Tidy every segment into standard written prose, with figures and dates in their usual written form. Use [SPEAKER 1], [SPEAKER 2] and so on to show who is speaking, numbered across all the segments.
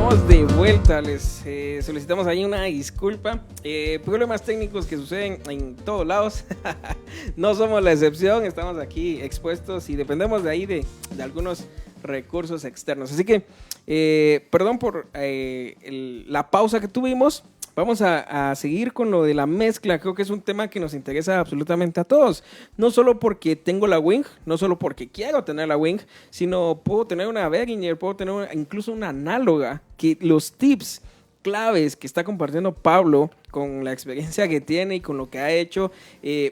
[SPEAKER 1] Estamos de vuelta, les solicitamos ahí una disculpa. Problemas técnicos que suceden en todos lados. No somos la excepción, estamos aquí expuestos y dependemos de ahí de algunos recursos externos. Así que, perdón por la pausa que tuvimos. Vamos a seguir con lo de la mezcla. Creo que es un tema que nos interesa absolutamente a todos. No solo porque tengo la Wing, no solo porque quiero tener la Wing, sino puedo tener una Behringer, puedo tener incluso una análoga, que los tips claves que está compartiendo Pablo con la experiencia que tiene y con lo que ha hecho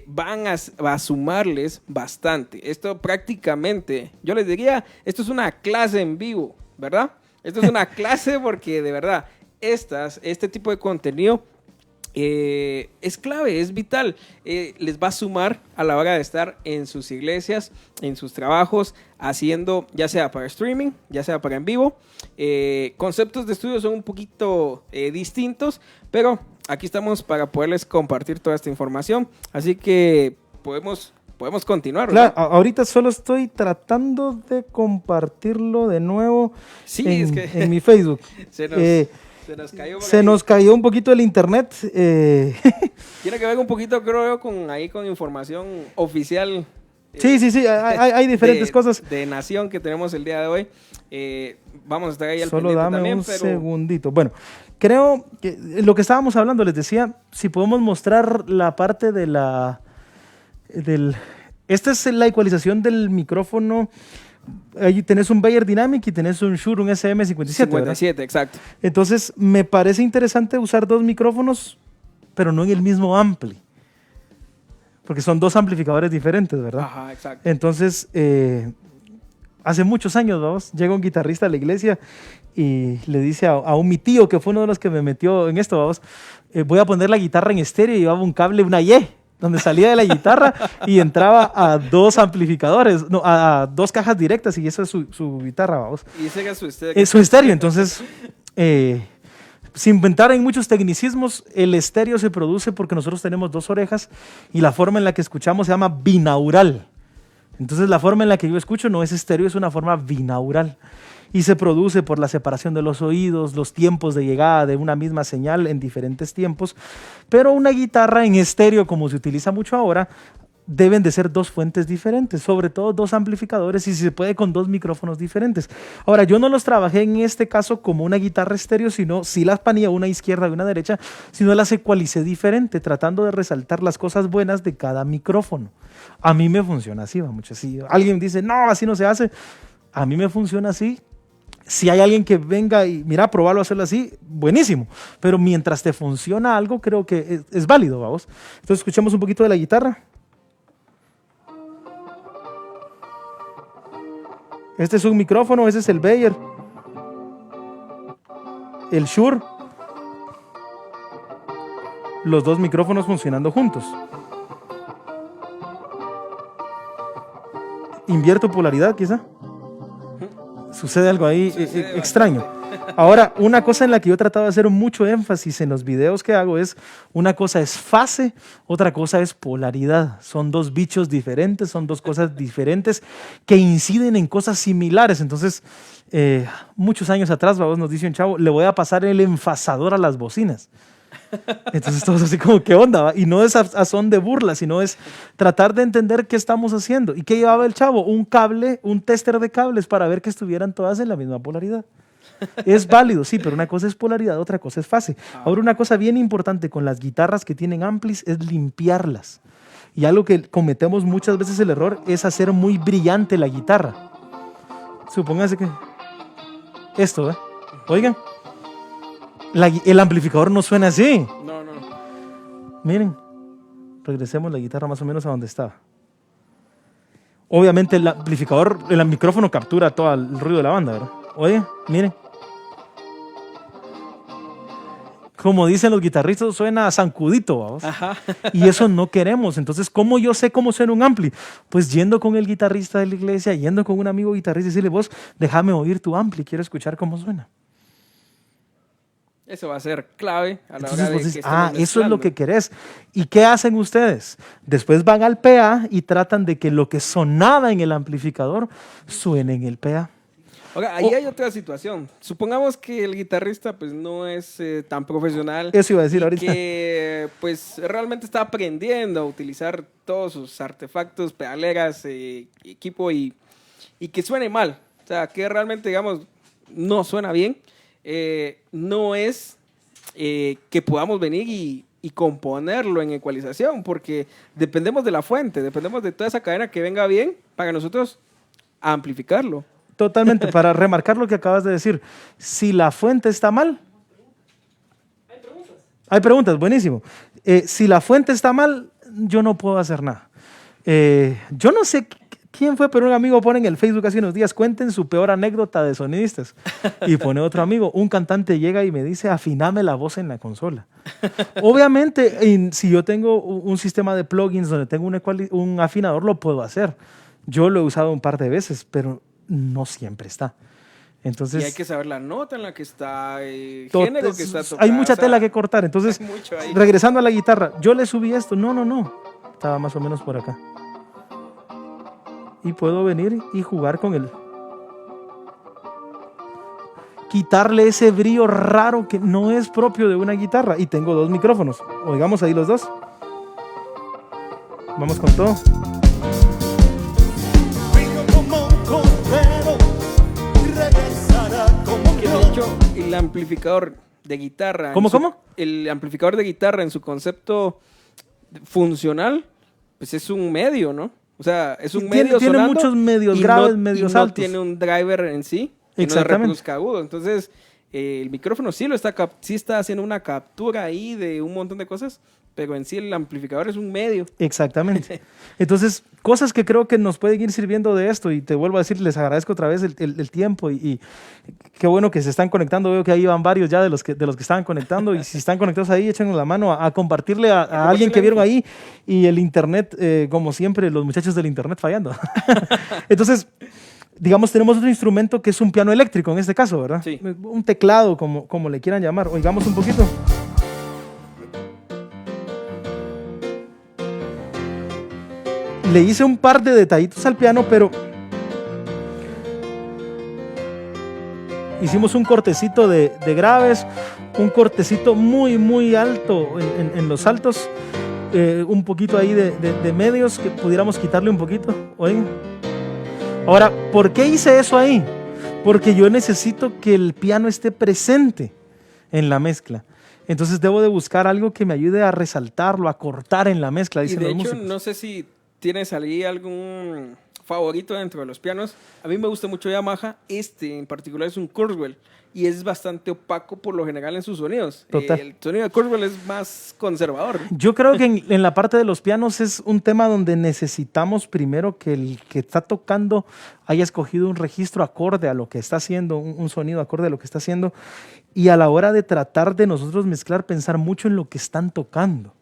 [SPEAKER 1] van a sumarles bastante. Esto prácticamente, yo les diría, esto es una clase en vivo, ¿verdad? Esto es una clase porque de verdad este tipo de contenido es clave, es vital. Les va a sumar a la hora de estar en sus iglesias, en sus trabajos, haciendo ya sea para streaming, ya sea para en vivo. Conceptos de estudio son un poquito distintos, pero aquí estamos para poderles compartir toda esta información. Así que podemos continuar, ¿verdad?
[SPEAKER 2] Claro, ahorita solo estoy tratando de compartirlo de nuevo en mi Facebook.
[SPEAKER 1] Se nos
[SPEAKER 2] cayó un poquito el internet.
[SPEAKER 1] Tiene que ver un poquito, creo, con información oficial.
[SPEAKER 2] Sí, hay diferentes cosas.
[SPEAKER 1] De nación que tenemos el día de hoy. Vamos a estar ahí al
[SPEAKER 2] Solo
[SPEAKER 1] pendiente
[SPEAKER 2] dame
[SPEAKER 1] también.
[SPEAKER 2] un segundito. Bueno, creo que lo que estábamos hablando, les decía, si podemos mostrar la parte de esta es la ecualización del micrófono. Ahí tenés un Beyer Dynamic y tenés un Shure, un SM57.
[SPEAKER 1] 57, exacto.
[SPEAKER 2] Entonces, me parece interesante usar dos micrófonos, pero no en el mismo ampli. Porque son dos amplificadores diferentes, ¿verdad?
[SPEAKER 1] Ajá, exacto.
[SPEAKER 2] Entonces, hace muchos años, llega un guitarrista a la iglesia y le dice a mi tío, que fue uno de los que me metió en esto, voy a poner la guitarra en estéreo, y llevaba un cable, una Y, donde salía de la guitarra y entraba a dos amplificadores, no, a dos cajas directas, y eso es su guitarra, vamos.
[SPEAKER 1] Y ese es su estéreo.
[SPEAKER 2] Es su estéreo. Entonces, sin inventar en muchos tecnicismos, el estéreo se produce porque nosotros tenemos dos orejas y la forma en la que escuchamos se llama binaural. Entonces, la forma en la que yo escucho no es estéreo, es una forma binaural. Y se produce por la separación de los oídos, los tiempos de llegada de una misma señal en diferentes tiempos. Pero una guitarra en estéreo, como se utiliza mucho ahora, deben de ser dos fuentes diferentes, sobre todo dos amplificadores, y si se puede con dos micrófonos diferentes. Ahora, yo no los trabajé en este caso como una guitarra estéreo, sino sí las ponía una izquierda y una derecha, sino las ecualicé diferente, tratando de resaltar las cosas buenas de cada micrófono. A mí me funciona así, vamos, así. Alguien dice, no, así no se hace. A mí me funciona así. Si hay alguien que venga y mira, probarlo a hacerlo así, buenísimo. Pero mientras te funciona algo, creo que es válido, vamos. Entonces, escuchemos un poquito de la guitarra. Este es un micrófono, ese es el Beyer. El Shure. Los dos micrófonos funcionando juntos. Invierto polaridad, quizá. Sucede algo ahí extraño. Ahora, una cosa en la que yo he tratado de hacer mucho énfasis en los videos que hago es, una cosa es fase, otra cosa es polaridad. Son dos bichos diferentes, son dos cosas diferentes que inciden en cosas similares. Entonces, muchos años atrás, nos dice un chavo, le voy a pasar el enfasador a las bocinas. Entonces todos así como, ¿qué onda? Y no es a son de burla, sino es tratar de entender qué estamos haciendo. ¿Y qué llevaba el chavo? Un cable, un tester de cables para ver que estuvieran todas en la misma polaridad. Es válido, sí, pero una cosa es polaridad, otra cosa es fase. Ahora, una cosa bien importante con las guitarras que tienen amplis es limpiarlas. Y algo que cometemos muchas veces el error es hacer muy brillante la guitarra. Supónganse que esto, oigan. El amplificador no suena así.
[SPEAKER 1] No.
[SPEAKER 2] Miren, regresemos la guitarra más o menos a donde estaba. Obviamente el amplificador, el micrófono captura todo el ruido de la banda, ¿verdad? Oye, miren. Como dicen los guitarristas, suena zancudito, vamos.
[SPEAKER 1] Ajá.
[SPEAKER 2] Y eso no queremos. Entonces, ¿cómo yo sé cómo suena un ampli? Pues yendo con el guitarrista de la iglesia, yendo con un amigo guitarrista y decirle, vos, déjame oír tu ampli, quiero escuchar cómo suena.
[SPEAKER 1] Eso va a ser clave a la
[SPEAKER 2] Entonces,
[SPEAKER 1] hora de
[SPEAKER 2] dices,
[SPEAKER 1] que estemos
[SPEAKER 2] eso es
[SPEAKER 1] mezclando.
[SPEAKER 2] lo que querés. ¿Y qué hacen ustedes? Después van al PA y tratan de que lo que sonaba en el amplificador suene en el PA.
[SPEAKER 1] Ahora, ahí hay otra situación. Supongamos que el guitarrista pues no es tan profesional.
[SPEAKER 2] Eso iba a decir ahorita.
[SPEAKER 1] Que pues realmente está aprendiendo a utilizar todos sus artefactos, pedaleras, equipo y que suene mal. O sea, que realmente, digamos, no suena bien. No es que podamos venir y componerlo en ecualización, porque dependemos de la fuente, dependemos de toda esa cadena que venga bien para nosotros amplificarlo.
[SPEAKER 2] Totalmente, para remarcar lo que acabas de decir. Si la fuente está mal... Hay preguntas, buenísimo. Si la fuente está mal, yo no puedo hacer nada. Yo no sé quién fue, pero un amigo pone en el Facebook hace unos días, cuenten su peor anécdota de sonidistas. Y pone otro amigo, un cantante llega y me dice, afiname la voz en la consola. Obviamente, si yo tengo un sistema de plugins donde tengo un afinador, lo puedo hacer. Yo lo he usado un par de veces, pero no siempre está. Entonces,
[SPEAKER 1] y hay que saber la nota en la que está, el género que está tocando.
[SPEAKER 2] Hay mucha tela que cortar. Entonces, regresando a la guitarra, yo le subí esto. No. Estaba más o menos por acá. Y puedo venir y jugar con él. Quitarle ese brillo raro que no es propio de una guitarra. Y tengo 2 micrófonos. Oigamos ahí los dos. Vamos con todo.
[SPEAKER 1] Que de hecho, el amplificador de guitarra...
[SPEAKER 2] ¿Cómo?
[SPEAKER 1] El amplificador de guitarra en su concepto funcional, pues es un medio, ¿no? O sea, es un medio
[SPEAKER 2] tiene
[SPEAKER 1] sonando
[SPEAKER 2] muchos medios graves, medios altos.
[SPEAKER 1] No tiene un driver en sí, que no reproduzca agudo. Entonces, el micrófono sí está haciendo una captura ahí de un montón de cosas, pero en sí el amplificador es un medio.
[SPEAKER 2] Exactamente. Entonces, cosas que creo que nos pueden ir sirviendo de esto, y te vuelvo a decir, les agradezco otra vez el tiempo y qué bueno que se están conectando. Veo que ahí van varios ya de los que estaban conectando, y si están conectados ahí, échenos la mano a compartirle a alguien que vieron ahí, y el internet, como siempre, los muchachos del internet fallando. Entonces, digamos, tenemos otro instrumento que es un piano eléctrico en este caso, ¿verdad?
[SPEAKER 1] Sí.
[SPEAKER 2] Un teclado, como le quieran llamar. Oigamos un poquito. Le hice un par de detallitos al piano, pero hicimos un cortecito de graves, un cortecito muy alto en los altos, un poquito ahí de medios que pudiéramos quitarle un poquito. Oigan. Ahora, ¿por qué hice eso ahí? Porque yo necesito que el piano esté presente en la mezcla. Entonces debo de buscar algo que me ayude a resaltarlo, a cortar en la mezcla, dicen los músicos.
[SPEAKER 1] No sé si tienes ahí algún favorito dentro de los pianos. A mí me gusta mucho Yamaha. En particular es un Kurzweil y es bastante opaco por lo general en sus sonidos.
[SPEAKER 2] Total.
[SPEAKER 1] El sonido de Kurzweil es más conservador.
[SPEAKER 2] Yo creo que en la parte de los pianos es un tema donde necesitamos primero que el que está tocando haya escogido un registro acorde a lo que está haciendo, un sonido acorde a lo que está haciendo, y a la hora de tratar de nosotros mezclar, pensar mucho en lo que están tocando.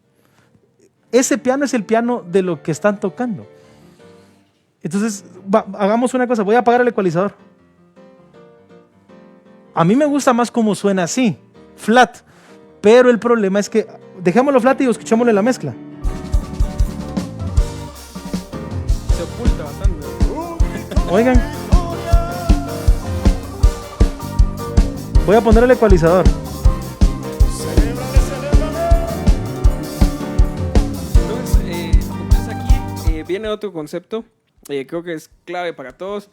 [SPEAKER 2] Ese piano es el piano de lo que están tocando. Entonces, hagamos una cosa. Voy a apagar el ecualizador. A mí me gusta más cómo suena así, flat. Pero el problema es que dejémoslo flat y escuchémoslo en la mezcla.
[SPEAKER 1] Se oculta bastante.
[SPEAKER 2] Oigan. Voy a poner el ecualizador.
[SPEAKER 1] Entonces aquí viene otro concepto. Creo que es clave para todos.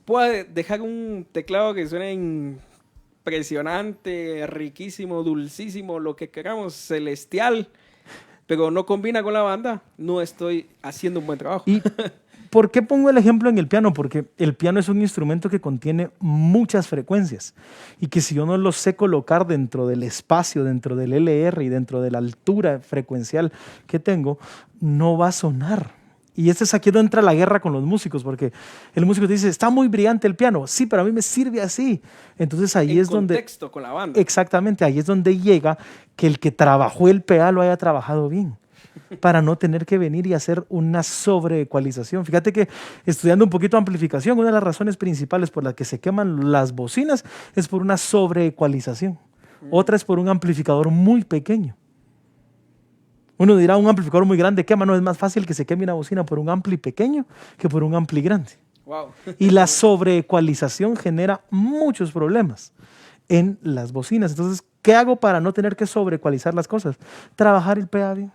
[SPEAKER 1] Puedo dejar un teclado que suene impresionante, riquísimo, dulcísimo, lo que queramos, celestial, pero no combina con la banda, no estoy haciendo un buen trabajo.
[SPEAKER 2] ¿Y por qué pongo el ejemplo en el piano? Porque el piano es un instrumento que contiene muchas frecuencias y que si yo no lo sé colocar dentro del espacio, dentro del LR y dentro de la altura frecuencial que tengo, no va a sonar. Y es aquí donde entra la guerra con los músicos, porque el músico te dice, está muy brillante el piano. Sí, pero a mí me sirve así. Entonces ahí es donde...
[SPEAKER 1] En contexto con la banda.
[SPEAKER 2] Exactamente, ahí es donde llega que el que trabajó el PA lo haya trabajado bien, para no tener que venir y hacer una sobreecualización. Fíjate que estudiando un poquito de amplificación, una de las razones principales por las que se queman las bocinas es por una sobreecualización. Otra es por un amplificador muy pequeño. Uno dirá, un amplificador muy grande quema. No, es más fácil que se queme una bocina por un ampli pequeño que por un ampli grande.
[SPEAKER 1] Wow.
[SPEAKER 2] Y la sobreecualización genera muchos problemas en las bocinas. Entonces, ¿qué hago para no tener que sobreecualizar las cosas? Trabajar el PA bien.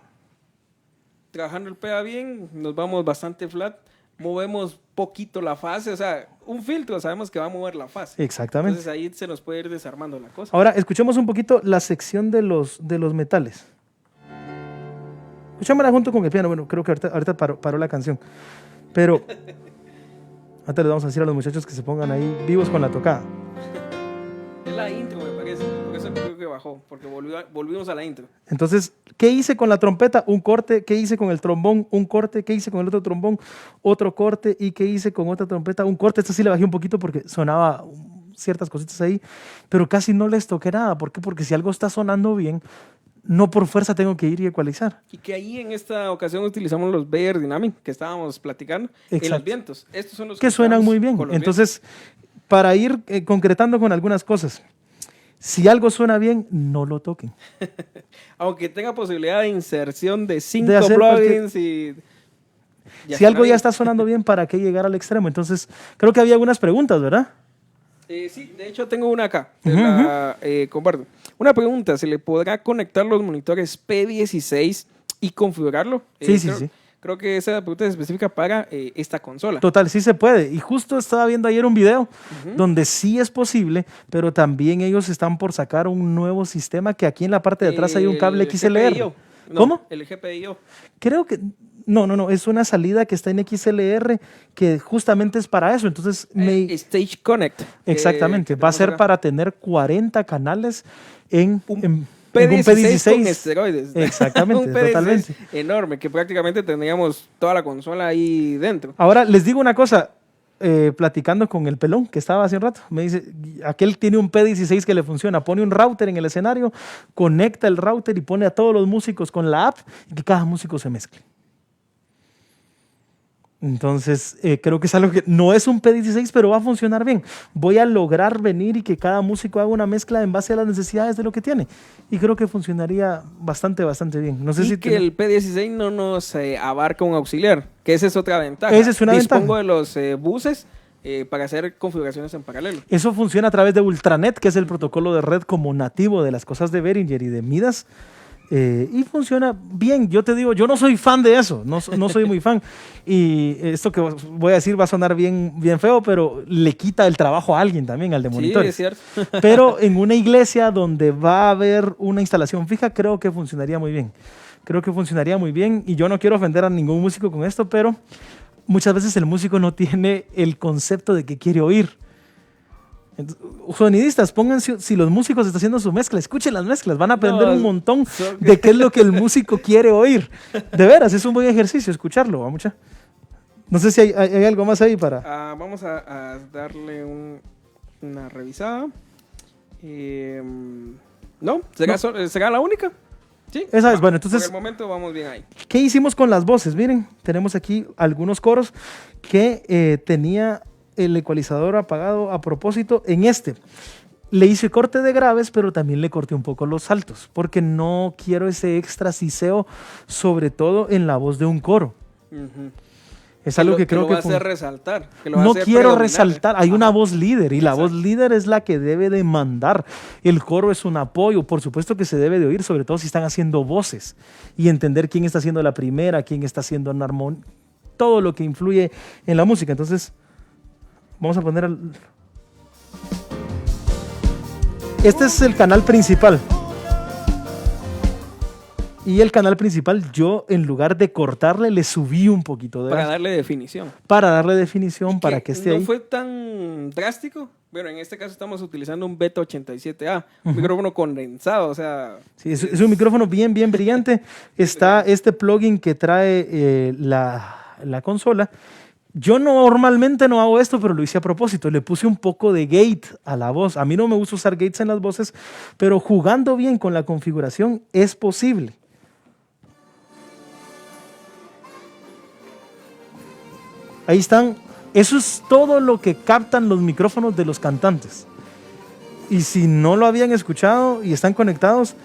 [SPEAKER 1] Trabajando el PA bien, nos vamos bastante flat, movemos poquito la fase, o sea, un filtro sabemos que va a mover la fase.
[SPEAKER 2] Exactamente.
[SPEAKER 1] Entonces ahí se nos puede ir desarmando la cosa.
[SPEAKER 2] Ahora, escuchemos un poquito la sección de los metales. Escuchámosla junto con el piano. Bueno, creo que ahorita paró la canción. Pero antes les vamos a decir a los muchachos que se pongan ahí vivos con la tocada.
[SPEAKER 1] Es la intro, me parece. Por eso creo que bajó, porque volvimos a la intro.
[SPEAKER 2] Entonces, ¿qué hice con la trompeta? Un corte. ¿Qué hice con el trombón? Un corte. ¿Qué hice con el otro trombón? Otro corte. ¿Y qué hice con otra trompeta? Un corte. Esta sí le bajé un poquito porque sonaba ciertas cositas ahí, pero casi no les toqué nada. ¿Por qué? Porque si algo está sonando bien, no por fuerza tengo que ir y ecualizar.
[SPEAKER 1] Y que ahí en esta ocasión utilizamos los Beyer Dynamic que estábamos platicando.
[SPEAKER 2] Exacto.
[SPEAKER 1] En los vientos. Estos son los
[SPEAKER 2] que suenan muy bien. Entonces, para ir concretando con algunas cosas, si algo suena bien, no lo toquen.
[SPEAKER 1] Aunque tenga posibilidad de inserción de 5
[SPEAKER 2] plugins
[SPEAKER 1] y...
[SPEAKER 2] Si algo ya está sonando bien, ¿para qué llegar al extremo? Entonces, creo que había algunas preguntas, ¿verdad?
[SPEAKER 1] Sí, de hecho tengo una acá, te la comparto. Una pregunta, ¿se le podrá conectar los monitores P16 y configurarlo?
[SPEAKER 2] Sí.
[SPEAKER 1] Creo que esa pregunta es específica para esta consola.
[SPEAKER 2] Total, sí se puede. Y justo estaba viendo ayer un video donde sí es posible, pero también ellos están por sacar un nuevo sistema que aquí en la parte de atrás hay un cable XLR.
[SPEAKER 1] GPIO. No,
[SPEAKER 2] ¿Cómo?
[SPEAKER 1] El GPIO.
[SPEAKER 2] Creo que... No, es una salida que está en XLR que justamente es para eso. Entonces,
[SPEAKER 1] Stage Connect.
[SPEAKER 2] Exactamente, va a ser para tener 40 canales en un
[SPEAKER 1] P16 con esteroides.
[SPEAKER 2] Exactamente,
[SPEAKER 1] un P16
[SPEAKER 2] totalmente.
[SPEAKER 1] Enorme, que prácticamente tendríamos toda la consola ahí dentro.
[SPEAKER 2] Ahora, les digo una cosa, platicando con el pelón que estaba hace un rato, me dice, aquel tiene un P16 que le funciona, pone un router en el escenario, conecta el router y pone a todos los músicos con la app y que cada músico se mezcle. Entonces, creo que es algo que no es un P16, pero va a funcionar bien. Voy a lograr venir y que cada músico haga una mezcla en base a las necesidades de lo que tiene. Y creo que funcionaría bastante bien. No sé si
[SPEAKER 1] que el P16 no nos abarca un auxiliar, que esa es otra ventaja.
[SPEAKER 2] Esa es una
[SPEAKER 1] Dispongo
[SPEAKER 2] ventaja.
[SPEAKER 1] de los buses para hacer configuraciones en paralelo.
[SPEAKER 2] Eso funciona a través de Ultranet, que es el protocolo de red como nativo de las cosas de Behringer y de Midas. Y funciona bien. Yo te digo, yo no soy fan de eso, no soy muy fan. Y esto que voy a decir va a sonar bien feo, pero le quita el trabajo a alguien también, al de monitores.
[SPEAKER 1] Sí, es cierto.
[SPEAKER 2] Pero en una iglesia donde va a haber una instalación fija, creo que funcionaría muy bien. Y yo no quiero ofender a ningún músico con esto, pero muchas veces el músico no tiene el concepto de que quiere oír. Sonidistas, pónganse, si los músicos están haciendo su mezcla, escuchen las mezclas, van a aprender un montón de qué es lo que el músico quiere oír. De veras, es un buen ejercicio escucharlo, mucha. No sé si hay algo más ahí para...
[SPEAKER 1] Vamos a darle una revisada. ¿No? ¿Será la única? Sí.
[SPEAKER 2] Esa es, bueno, entonces...
[SPEAKER 1] Por el momento vamos bien ahí.
[SPEAKER 2] ¿Qué hicimos con las voces? Miren, tenemos aquí algunos coros que tenía el ecualizador apagado a propósito en este. Le hice corte de graves, pero también le corté un poco los altos, porque no quiero ese extra siseo, sobre todo en la voz de un coro. Es algo que creo que...
[SPEAKER 1] lo va a hacer resaltar.
[SPEAKER 2] No quiero resaltar, hay una voz líder y la voz líder es la que debe de mandar. El coro es un apoyo, por supuesto que se debe de oír, sobre todo si están haciendo voces y entender quién está haciendo la primera, quién está haciendo en armonía, todo lo que influye en la música. Entonces... Vamos a poner Este es el canal principal. Y el canal principal yo, en lugar de cortarle, le subí un poquito de...
[SPEAKER 1] Para darle definición.
[SPEAKER 2] Para que esté
[SPEAKER 1] no
[SPEAKER 2] ahí.
[SPEAKER 1] No fue tan drástico. Bueno, en este caso estamos utilizando un Beta 87A. Un micrófono condensado, o sea...
[SPEAKER 2] Sí, es un micrófono bien brillante. Está este plugin que trae la consola. Yo normalmente no hago esto, pero lo hice a propósito. Le puse un poco de gate a la voz. A mí no me gusta usar gates en las voces, pero jugando bien con la configuración es posible. Ahí están. Eso es todo lo que captan los micrófonos de los cantantes. Y si no lo habían escuchado y están conectados,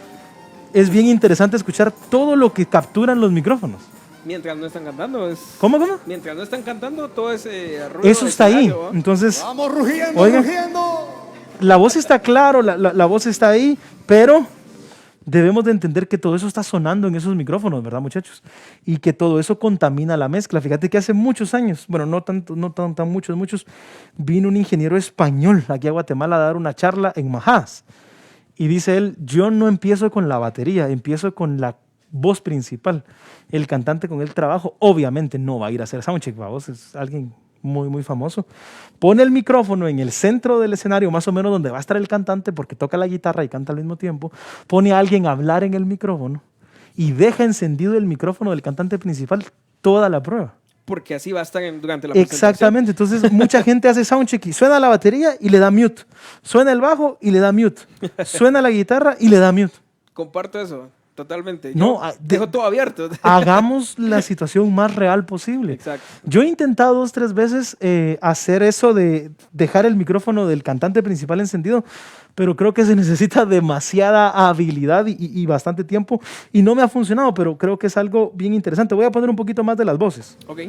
[SPEAKER 2] es bien interesante escuchar todo lo que capturan los micrófonos.
[SPEAKER 1] Mientras no están cantando.
[SPEAKER 2] ¿Cómo?
[SPEAKER 1] Mientras no están cantando, todo ese ruido.
[SPEAKER 2] Eso está ahí.
[SPEAKER 1] ¿No?
[SPEAKER 2] Entonces,
[SPEAKER 3] Vamos rugiendo,
[SPEAKER 2] oigan,
[SPEAKER 3] rugiendo.
[SPEAKER 2] la voz está claro, la voz está ahí, pero debemos de entender que todo eso está sonando en esos micrófonos, ¿verdad, muchachos? Y que todo eso contamina la mezcla. Fíjate que hace muchos años, bueno, no tan muchos, vino un ingeniero español aquí a Guatemala a dar una charla en Majadas. Y dice él, yo no empiezo con la batería, empiezo con la voz principal. El cantante con el trabajo, obviamente no va a ir a hacer soundcheck, vamos, es alguien muy, muy famoso. Pone el micrófono en el centro del escenario, más o menos donde va a estar el cantante, porque toca la guitarra y canta al mismo tiempo. Pone a alguien a hablar en el micrófono y deja encendido el micrófono del cantante principal toda la prueba.
[SPEAKER 1] Porque así va a estar durante la presentación.
[SPEAKER 2] Exactamente, entonces mucha gente hace soundcheck y suena la batería y le da mute. Suena el bajo y le da mute. Suena la guitarra y le da mute.
[SPEAKER 1] Comparto eso. Totalmente.
[SPEAKER 2] No,
[SPEAKER 1] dejo todo abierto.
[SPEAKER 2] Hagamos la situación más real posible.
[SPEAKER 1] Exacto.
[SPEAKER 2] Yo he intentado 2 o 3 veces hacer eso de dejar el micrófono del cantante principal encendido, pero creo que se necesita demasiada habilidad y bastante tiempo y no me ha funcionado, pero creo que es algo bien interesante. Voy a poner un poquito más de las voces.
[SPEAKER 1] Ok.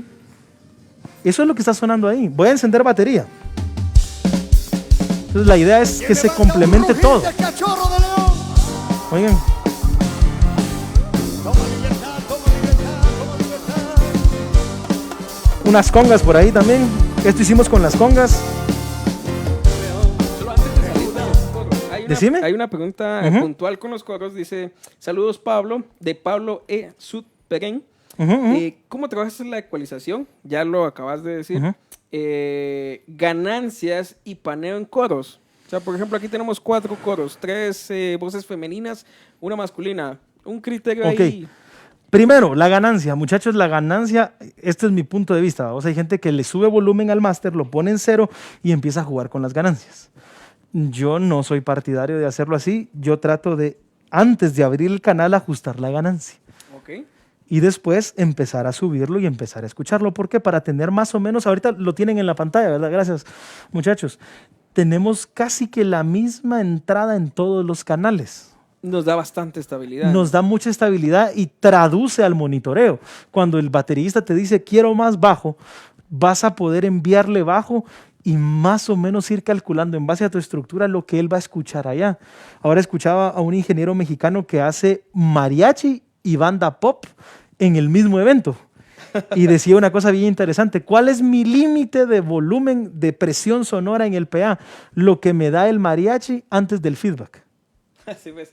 [SPEAKER 2] Eso es lo que está sonando ahí. Voy a encender batería. Entonces la idea es que se complemente todo. Oigan. Unas congas por ahí también. Esto hicimos con las congas.
[SPEAKER 1] Solo antes de salir,
[SPEAKER 2] Decime.
[SPEAKER 1] Hay una pregunta puntual con los coros. Dice, saludos Pablo, de Pablo E. Sudperén. ¿Cómo trabajas en la ecualización? Ya lo acabas de decir. Ganancias y paneo en coros. O sea, por ejemplo, aquí tenemos 4 coros, 3 voces femeninas, una masculina. Un criterio ahí.
[SPEAKER 2] Primero, la ganancia. Muchachos, la ganancia, este es mi punto de vista. O sea, hay gente que le sube volumen al máster, lo pone en 0 y empieza a jugar con las ganancias. Yo no soy partidario de hacerlo así. Yo trato de, antes de abrir el canal, ajustar la ganancia.
[SPEAKER 1] Ok.
[SPEAKER 2] Y después empezar a subirlo y empezar a escucharlo. ¿Por qué? Para tener más o menos, ahorita lo tienen en la pantalla, ¿verdad? Gracias, muchachos. Tenemos casi que la misma entrada en todos los canales.
[SPEAKER 1] Nos da bastante estabilidad.
[SPEAKER 2] Nos da mucha estabilidad y traduce al monitoreo. Cuando el baterista te dice quiero más bajo, vas a poder enviarle bajo y más o menos ir calculando en base a tu estructura lo que él va a escuchar allá. Ahora escuchaba a un ingeniero mexicano que hace mariachi y banda pop en el mismo evento. Y decía una cosa bien interesante. ¿Cuál es mi límite de volumen de presión sonora en el PA? Lo que me da el mariachi antes del feedback.
[SPEAKER 1] Así ves.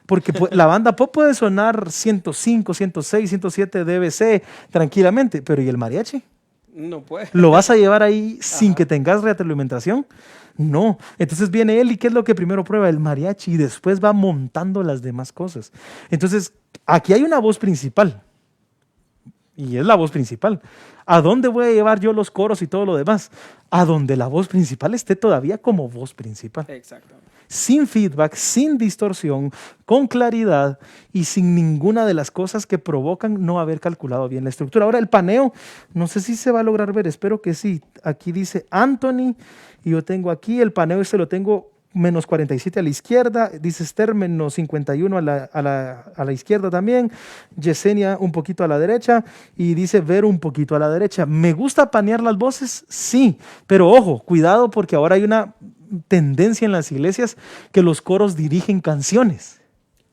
[SPEAKER 2] Porque la banda pop puede sonar 105, 106, 107 dBc tranquilamente, pero ¿y el mariachi?
[SPEAKER 1] No puede.
[SPEAKER 2] ¿Lo vas a llevar ahí sin que tengas retroalimentación? No. Entonces viene él y ¿qué es lo que primero prueba? El mariachi y después va montando las demás cosas. Entonces, aquí hay una voz principal. Y es la voz principal. ¿A dónde voy a llevar yo los coros y todo lo demás? A donde la voz principal esté todavía como voz principal.
[SPEAKER 1] Exacto.
[SPEAKER 2] Sin feedback, sin distorsión, con claridad y sin ninguna de las cosas que provocan no haber calculado bien la estructura. Ahora el paneo, no sé si se va a lograr ver, espero que sí. Aquí dice Anthony y yo tengo aquí el paneo, lo tengo menos 47 a la izquierda, dice Esther menos 51 a la izquierda también, Yesenia un poquito a la derecha y dice Vero un poquito a la derecha. ¿Me gusta panear las voces? Sí, pero ojo, cuidado porque ahora hay una tendencia en las iglesias que los coros dirigen canciones.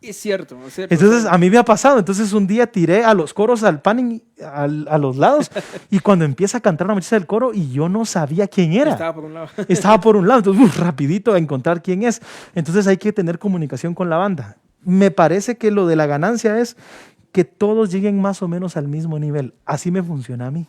[SPEAKER 1] Es cierto, es cierto.
[SPEAKER 2] Entonces, a mí me ha pasado. Entonces, un día tiré a los coros al panning a los lados y cuando empieza a cantar la muchacha del coro y yo no sabía quién era.
[SPEAKER 1] Estaba por un lado.
[SPEAKER 2] Estaba por un lado. Entonces, rapidito a encontrar quién es. Entonces, hay que tener comunicación con la banda. Me parece que lo de la ganancia es que todos lleguen más o menos al mismo nivel. Así me funciona a mí.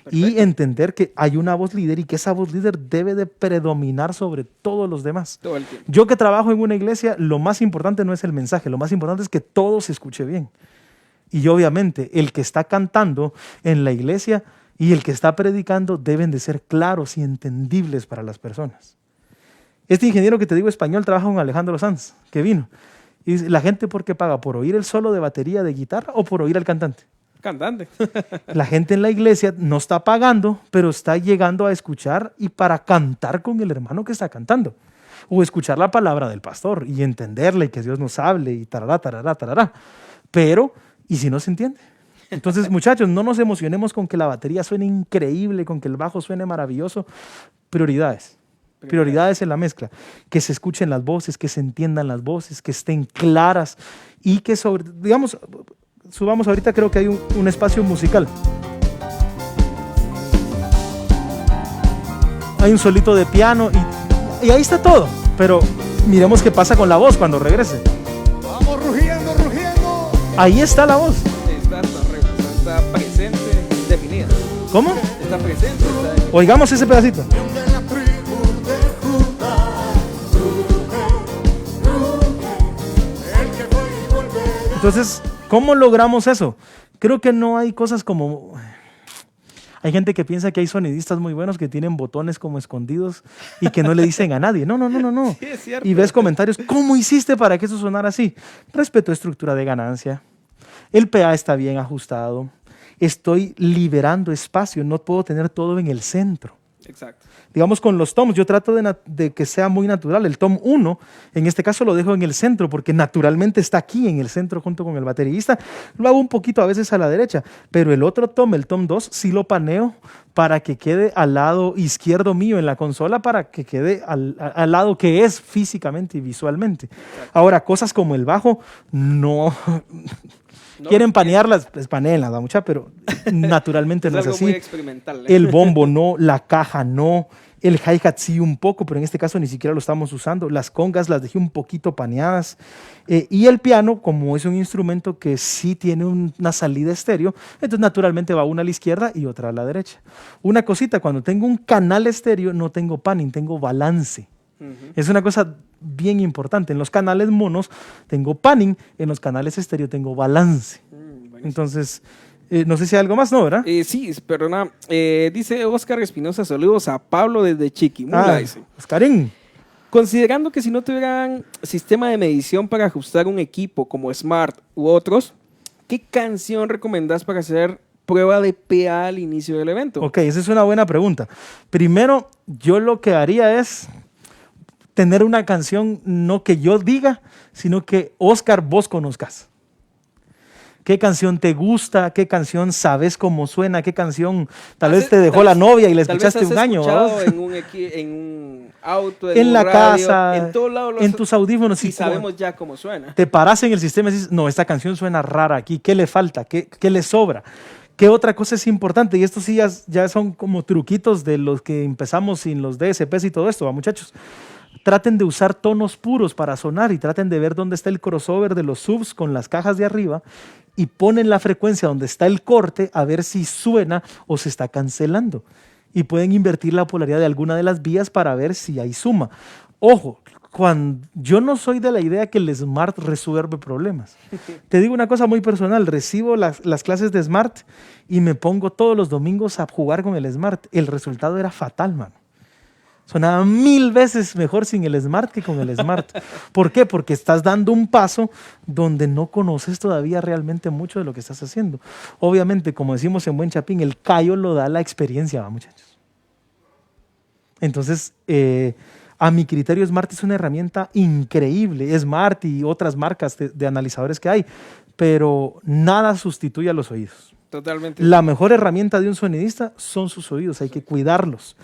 [SPEAKER 2] Perfecto. Y entender que hay una voz líder y que esa voz líder debe de predominar sobre todos los demás.
[SPEAKER 1] Todo el tiempo.
[SPEAKER 2] Yo que trabajo en una iglesia, lo más importante no es el mensaje, lo más importante es que todo se escuche bien. Y obviamente el que está cantando en la iglesia y el que está predicando deben de ser claros y entendibles para las personas. Este ingeniero que te digo español trabaja con Alejandro Sanz, que vino. Y dice, ¿la gente por qué paga? ¿Por oír el solo de batería de guitarra o por oír al cantante?
[SPEAKER 1] Cantante.
[SPEAKER 2] La gente en la iglesia no está pagando, pero está llegando a escuchar y para cantar con el hermano que está cantando. O escuchar la palabra del pastor y entenderla y que Dios nos hable y tarará, tarará, tarará. Pero, ¿y si no se entiende? Entonces, muchachos, no nos emocionemos con que la batería suene increíble, con que el bajo suene maravilloso. Prioridades. Prioridades en la mezcla. Que se escuchen las voces, que se entiendan las voces, que estén claras y que digamos, subamos ahorita, creo que hay un espacio musical. Hay un solito de piano y ahí está todo. Pero miremos qué pasa con la voz cuando regrese.
[SPEAKER 3] Vamos rugiendo, rugiendo.
[SPEAKER 2] Ahí está la voz.
[SPEAKER 1] Está presente, definida.
[SPEAKER 2] ¿Cómo?
[SPEAKER 1] Está presente.
[SPEAKER 2] Oigamos ese pedacito.
[SPEAKER 3] De la tribu de Judá, el que fue y volverá.
[SPEAKER 2] Entonces, ¿cómo logramos eso? Creo que no hay cosas como... Hay gente que piensa que hay sonidistas muy buenos que tienen botones como escondidos y que no le dicen a nadie. No.
[SPEAKER 1] Sí, es cierto.
[SPEAKER 2] Y ves comentarios, ¿cómo hiciste para que eso sonara así? Respeto estructura de ganancia. El PA está bien ajustado. Estoy liberando espacio. No puedo tener todo en el centro.
[SPEAKER 1] Exacto.
[SPEAKER 2] Digamos, con los toms, yo trato de que sea muy natural. El tom 1, en este caso lo dejo en el centro porque naturalmente está aquí en el centro junto con el baterista. Lo hago un poquito a veces a la derecha, pero el otro tom, el tom 2, sí lo paneo para que quede al lado izquierdo mío en la consola, para que quede al lado que es físicamente y visualmente. Ahora, cosas como el bajo, no... Quieren panearlas, pues panéenlas, mucha, pero naturalmente no es
[SPEAKER 1] algo
[SPEAKER 2] así.
[SPEAKER 1] muy experimental.
[SPEAKER 2] El bombo no, la caja no, el hi-hat sí un poco, pero en este caso ni siquiera lo estamos usando. Las congas las dejé un poquito paneadas. Y el piano, como es un instrumento que sí tiene una salida estéreo, entonces naturalmente va una a la izquierda y otra a la derecha. Una cosita, cuando tengo un canal estéreo no tengo panning, tengo balance. Es una cosa bien importante. En los canales monos tengo panning, en los canales estéreo tengo balance. Entonces, no sé si hay algo más, ¿no? ¿Verdad?
[SPEAKER 1] Sí, perdona. Dice Oscar Espinosa, saludos a Pablo desde Chiquimula. Dice.
[SPEAKER 2] Oscarín.
[SPEAKER 1] Considerando que si no tuvieran sistema de medición para ajustar un equipo como Smart u otros, ¿qué canción recomendás para hacer prueba de PA al inicio del evento?
[SPEAKER 2] Ok, esa es una buena pregunta. Primero, yo lo que haría es tener una canción no que yo diga, sino que Oscar vos conozcas. ¿Qué canción te gusta? ¿Qué canción sabes cómo suena? ¿Qué canción tal vez te dejó la novia y la escuchaste un año?
[SPEAKER 1] En un auto,
[SPEAKER 2] en la
[SPEAKER 1] radio,
[SPEAKER 2] casa,
[SPEAKER 1] en todo lado
[SPEAKER 2] en tus audífonos.
[SPEAKER 1] Y sabemos ya cómo suena.
[SPEAKER 2] Te paras en el sistema y dices, no, esta canción suena rara aquí. ¿Qué le falta? ¿Qué le sobra? ¿Qué otra cosa es importante? Y estos sí ya son como truquitos de los que empezamos sin los DSPs y todo esto, ¿va, muchachos? Traten de usar tonos puros para sonar y traten de ver dónde está el crossover de los subs con las cajas de arriba y ponen la frecuencia donde está el corte a ver si suena o se está cancelando. Y pueden invertir la polaridad de alguna de las vías para ver si hay suma. Ojo, yo no soy de la idea que el Smart resuelve problemas. Te digo una cosa muy personal, recibo las clases de Smart y me pongo todos los domingos a jugar con el Smart. El resultado era fatal, mano. Sonaba 1000 veces mejor sin el Smart que con el Smart. ¿Por qué? Porque estás dando un paso donde no conoces todavía realmente mucho de lo que estás haciendo. Obviamente, como decimos en Buen Chapín, el callo lo da la experiencia, ¿va, muchachos? Entonces, a mi criterio, Smart es una herramienta increíble. Smart y otras marcas de analizadores que hay, pero nada sustituye a los oídos.
[SPEAKER 1] Totalmente.
[SPEAKER 2] La mejor herramienta de un sonidista son sus oídos, hay que cuidarlos.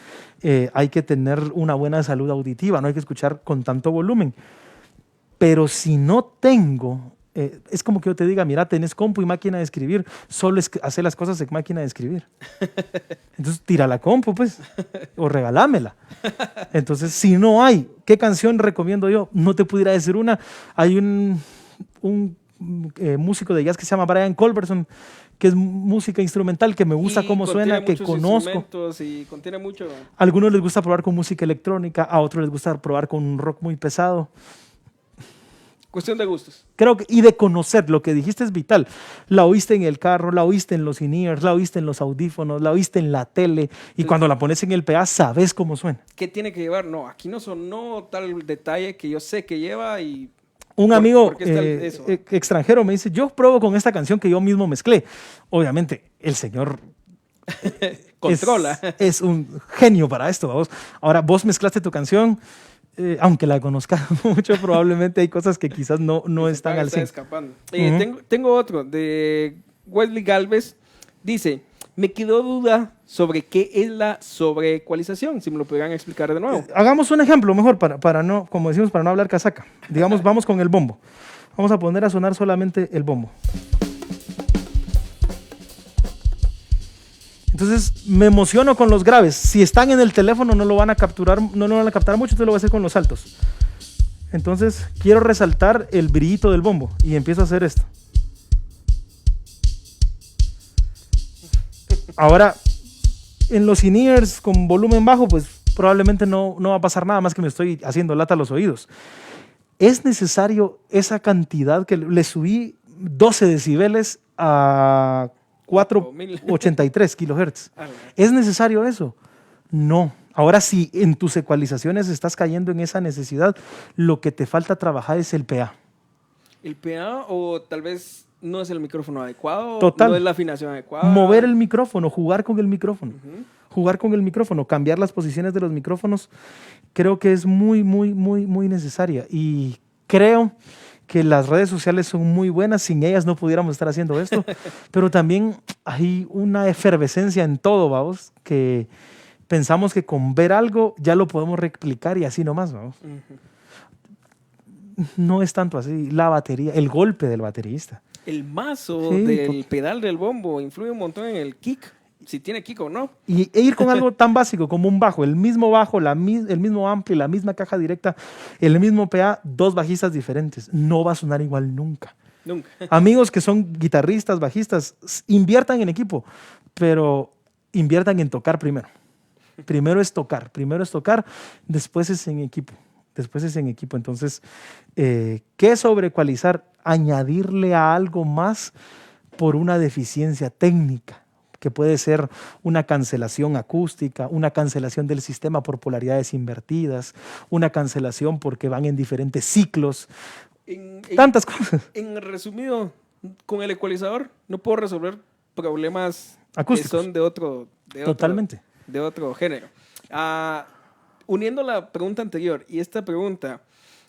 [SPEAKER 2] Hay que tener una buena salud auditiva, no hay que escuchar con tanto volumen. Pero si no tengo, es como que yo te diga, mira, tenés compu y máquina de escribir, solo hacer las cosas en máquina de escribir. Entonces tira la compu, pues, o regalámela. Entonces, si no hay, ¿qué canción recomiendo yo? No te pudiera decir una. Hay un músico de jazz que se llama Brian Culberson, que es música instrumental, que me gusta cómo suena, que conozco.
[SPEAKER 1] Y contiene mucho.
[SPEAKER 2] A algunos les gusta probar con música electrónica, a otros les gusta probar con un rock muy pesado.
[SPEAKER 1] Cuestión de gustos.
[SPEAKER 2] Creo que, y de conocer, lo que dijiste es vital. La oíste en el carro, la oíste en los in-ears, la oíste en los audífonos, la oíste en la tele, y cuando la pones en el PA sabes cómo suena.
[SPEAKER 1] ¿Qué tiene que llevar? No, aquí no sonó tal detalle que yo sé que lleva y...
[SPEAKER 2] Un amigo extranjero me dice, yo pruebo con esta canción que yo mismo mezclé. Obviamente, el señor
[SPEAKER 1] controla.
[SPEAKER 2] Es un genio para esto. ¿Vos? Ahora, vos mezclaste tu canción, aunque la conozcas mucho, probablemente hay cosas que quizás no están al 100%.
[SPEAKER 1] Escapando. Tengo otro de Wesley Galvez dice, me quedó duda sobre qué es la sobreecualización, si me lo pudieran explicar de nuevo.
[SPEAKER 2] Hagamos un ejemplo mejor para no, como decimos, para no hablar casaca. Digamos, vamos con el bombo. Vamos a poner a sonar solamente el bombo. Entonces me emociono con los graves. Si están en el teléfono no lo van a capturar, no lo van a captar mucho, entonces lo voy a hacer con los altos. Entonces quiero resaltar el brillito del bombo y empiezo a hacer esto. Ahora, en los in-ears con volumen bajo, pues probablemente no va a pasar nada más que me estoy haciendo lata a los oídos. Es necesario esa cantidad que le subí 12 decibeles a 483 kilohertz. ¿Es necesario eso? No. Ahora, si en tus ecualizaciones estás cayendo en esa necesidad, lo que te falta trabajar es el PA.
[SPEAKER 1] ¿El PA o tal vez no es el micrófono adecuado?
[SPEAKER 2] Total.
[SPEAKER 1] ¿No es la afinación adecuada?
[SPEAKER 2] Mover el micrófono, jugar con el micrófono. Jugar con el micrófono, cambiar las posiciones de los micrófonos, creo que es muy necesaria. Y creo que las redes sociales son muy buenas, sin ellas no pudiéramos estar haciendo esto, pero también hay una efervescencia en todo, vamos, que pensamos que con ver algo ya lo podemos replicar y así nomás, vamos. No es tanto así. La batería, el golpe del baterista.
[SPEAKER 1] El mazo
[SPEAKER 2] Sí,
[SPEAKER 1] del pedal del bombo influye un montón en el kick, si tiene kick o no.
[SPEAKER 2] E ir con algo tan básico como un bajo, el mismo bajo, el mismo ampli, la misma caja directa, el mismo PA, dos bajistas diferentes. No va a sonar igual nunca.
[SPEAKER 1] Nunca.
[SPEAKER 2] Amigos que son guitarristas, bajistas, inviertan en equipo, pero inviertan en tocar primero. Primero es tocar, después es en equipo. Entonces, ¿qué sobreecualizar? Añadirle a algo más por una deficiencia técnica, que puede ser una cancelación acústica, una cancelación del sistema por polaridades invertidas, una cancelación porque van en diferentes ciclos, tantas cosas.
[SPEAKER 1] En resumido, con el ecualizador no puedo resolver problemas
[SPEAKER 2] acústicos.
[SPEAKER 1] Que son de otro género. Uniendo la pregunta anterior y esta pregunta,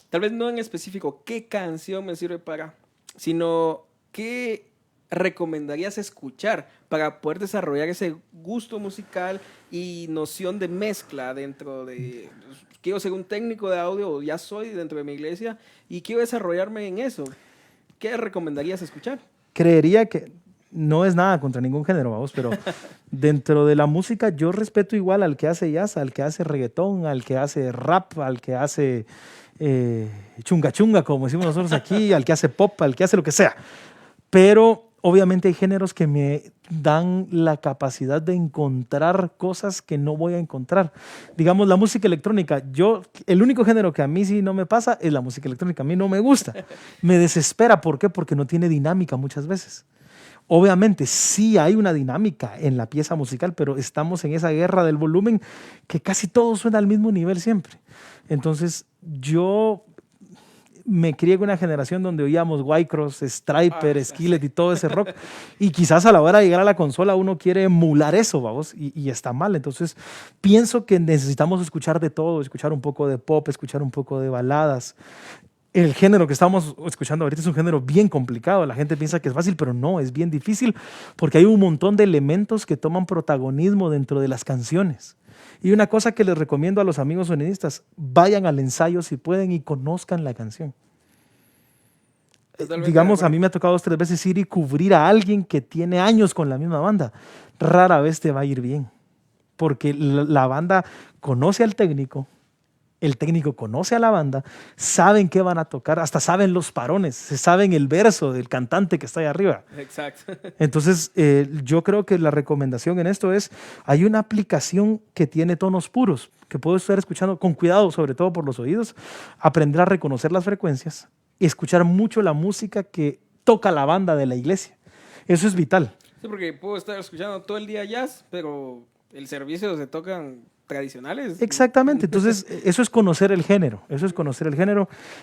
[SPEAKER 1] tal vez no en específico qué canción me sirve para, sino qué recomendarías escuchar para poder desarrollar ese gusto musical y noción de mezcla dentro de... Quiero ser un técnico de audio, o ya soy dentro de mi iglesia, y quiero desarrollarme en eso. ¿Qué recomendarías escuchar?
[SPEAKER 2] Creería que no es nada contra ningún género, vamos, pero dentro de la música yo respeto igual al que hace jazz, al que hace reggaetón, al que hace rap, al que hace chunga chunga, como decimos nosotros aquí, al que hace pop, al que hace lo que sea. Pero obviamente hay géneros que me dan la capacidad de encontrar cosas que no voy a encontrar. Digamos, la música electrónica. El único género que a mí sí no me pasa es la música electrónica. A mí no me gusta. Me desespera. ¿Por qué? Porque no tiene dinámica muchas veces. Obviamente sí hay una dinámica en la pieza musical, pero estamos en esa guerra del volumen que casi todo suena al mismo nivel siempre. Entonces yo me crié con una generación donde oíamos Whitecross, Stryper, Skillet y todo ese rock, y quizás a la hora de llegar a la consola uno quiere emular eso, vamos, y está mal. Entonces pienso que necesitamos escuchar de todo, escuchar un poco de pop, escuchar un poco de baladas. El género que estamos escuchando ahorita es un género bien complicado. La gente piensa que es fácil, pero no, es bien difícil porque hay un montón de elementos que toman protagonismo dentro de las canciones. Y una cosa que les recomiendo a los amigos sonidistas, vayan al ensayo si pueden y conozcan la canción. Digamos, a mí me ha tocado 2 o 3 veces ir y cubrir a alguien que tiene años con la misma banda. Rara vez te va a ir bien, porque la banda conoce al técnico, el técnico conoce a la banda, saben qué van a tocar, hasta saben los parones, se saben el verso del cantante que está ahí arriba.
[SPEAKER 1] Exacto.
[SPEAKER 2] Entonces, yo creo que la recomendación en esto es, hay una aplicación que tiene tonos puros, que puedo estar escuchando con cuidado, sobre todo por los oídos, aprender a reconocer las frecuencias y escuchar mucho la música que toca la banda de la iglesia. Eso es vital.
[SPEAKER 1] Sí, porque puedo estar escuchando todo el día jazz, pero el servicio se tocan tradicionales.
[SPEAKER 2] Exactamente, entonces eso es conocer el género,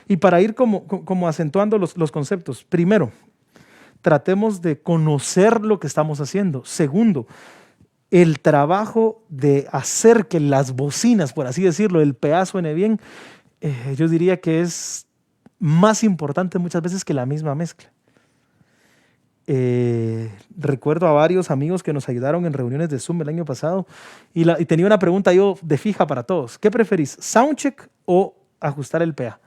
[SPEAKER 2] y para ir como acentuando los conceptos. Primero, tratemos de conocer lo que estamos haciendo. Segundo, el trabajo de hacer que las bocinas, por así decirlo, el PA suene bien, yo diría que es más importante muchas veces que la misma mezcla. Recuerdo a varios amigos que nos ayudaron en reuniones de Zoom el año pasado y tenía una pregunta yo de fija para todos. ¿Qué preferís, soundcheck o ajustar el PA?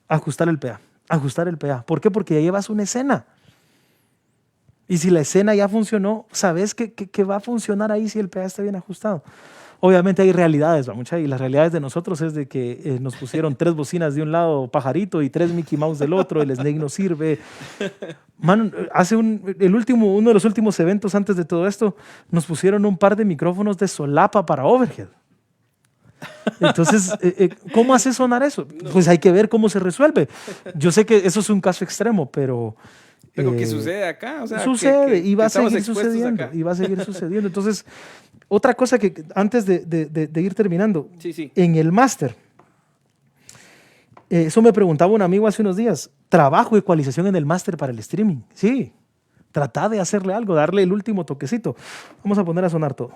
[SPEAKER 2] Ajustar el PA. Ajustar el PA. ¿Por qué? Porque ya llevas una escena. Y si la escena ya funcionó, sabes que va a funcionar ahí si el PA está bien ajustado. Obviamente hay realidades, y las realidades de nosotros es de que nos pusieron 3 bocinas de un lado, pajarito, y 3 Mickey Mouse del otro, el Snake no sirve. Man, uno de los últimos eventos antes de todo esto, nos pusieron un par de micrófonos de solapa para overhead. Entonces, ¿cómo hace sonar eso? Pues hay que ver cómo se resuelve. Yo sé que eso es un caso extremo, pero
[SPEAKER 1] ¿qué sucede acá? O sea,
[SPEAKER 2] sucede y va a seguir sucediendo. Acá. Y va a seguir sucediendo. Entonces, otra cosa que antes de ir terminando,
[SPEAKER 1] sí.
[SPEAKER 2] En el máster, eso me preguntaba un amigo hace unos días, ¿trabajo ecualización en el máster para el streaming? Sí, trata de hacerle algo, darle el último toquecito. Vamos a poner a sonar todo.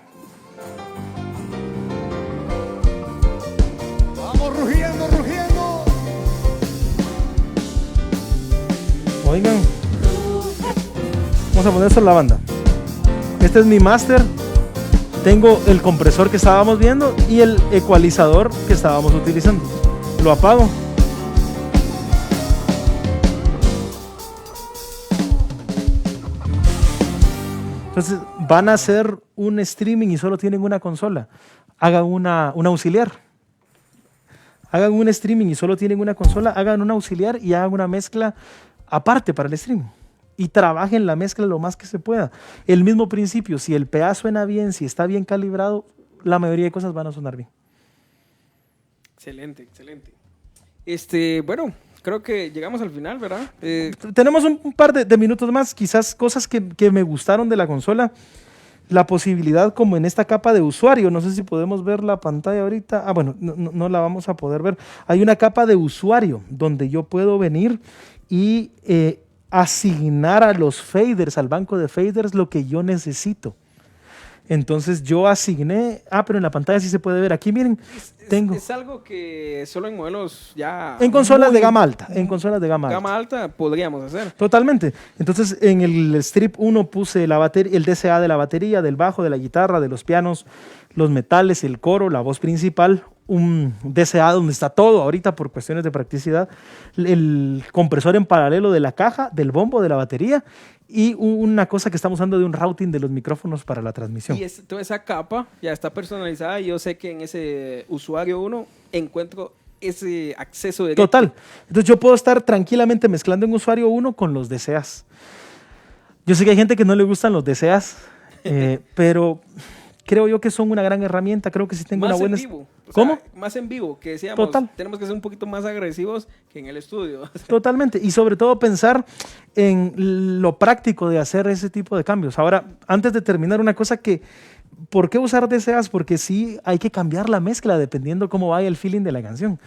[SPEAKER 3] Vamos rugiendo, rugiendo.
[SPEAKER 2] Oigan, vamos a poner eso en la banda. Este es mi máster. Tengo el compresor que estábamos viendo y el ecualizador que estábamos utilizando. Lo apago. Entonces van a hacer un streaming y solo tienen una consola. Hagan una auxiliar. Hagan un streaming y solo tienen una consola. Hagan una auxiliar y hagan una mezcla aparte para el streaming. Y trabajen la mezcla lo más que se pueda. El mismo principio, si el PA suena bien, si está bien calibrado, la mayoría de cosas van a sonar bien.
[SPEAKER 1] Excelente, excelente. Bueno, creo que llegamos al final, ¿verdad?
[SPEAKER 2] Tenemos un par de minutos más, quizás cosas que me gustaron de la consola. La posibilidad como en esta capa de usuario, no sé si podemos ver la pantalla ahorita. Bueno, no la vamos a poder ver. Hay una capa de usuario donde yo puedo venir y asignar a los faders, al banco de faders, lo que yo necesito. Entonces yo asigné, pero en la pantalla sí se puede ver. Aquí miren, tengo.
[SPEAKER 1] Es algo que solo en modelos ya...
[SPEAKER 2] En consolas de gama alta. En consolas de gama alta.
[SPEAKER 1] Gama alta podríamos hacer.
[SPEAKER 2] Totalmente. Entonces en el strip 1 puse el DCA de la batería, del bajo, de la guitarra, de los pianos, los metales, el coro, la voz principal, un DCA donde está todo ahorita por cuestiones de practicidad, el compresor en paralelo de la caja, del bombo, de la batería y una cosa que estamos usando de un routing de los micrófonos para la transmisión.
[SPEAKER 1] Y toda esa capa ya está personalizada y yo sé que en ese usuario 1 encuentro ese acceso directo.
[SPEAKER 2] Total. Entonces yo puedo estar tranquilamente mezclando en usuario 1 con los DCAs. Yo sé que hay gente que no le gustan los DCAs, pero creo yo que son una gran herramienta. Creo que sí tengo
[SPEAKER 1] más
[SPEAKER 2] una buena...
[SPEAKER 1] en vivo.
[SPEAKER 2] ¿Cómo?
[SPEAKER 1] Más en vivo, que decíamos,
[SPEAKER 2] Total.
[SPEAKER 1] Tenemos que ser un poquito más agresivos que en el estudio.
[SPEAKER 2] Totalmente. Y sobre todo pensar en lo práctico de hacer ese tipo de cambios. Ahora, antes de terminar, una cosa que... ¿Por qué usar DCAs? Porque sí hay que cambiar la mezcla dependiendo cómo vaya el feeling de la canción.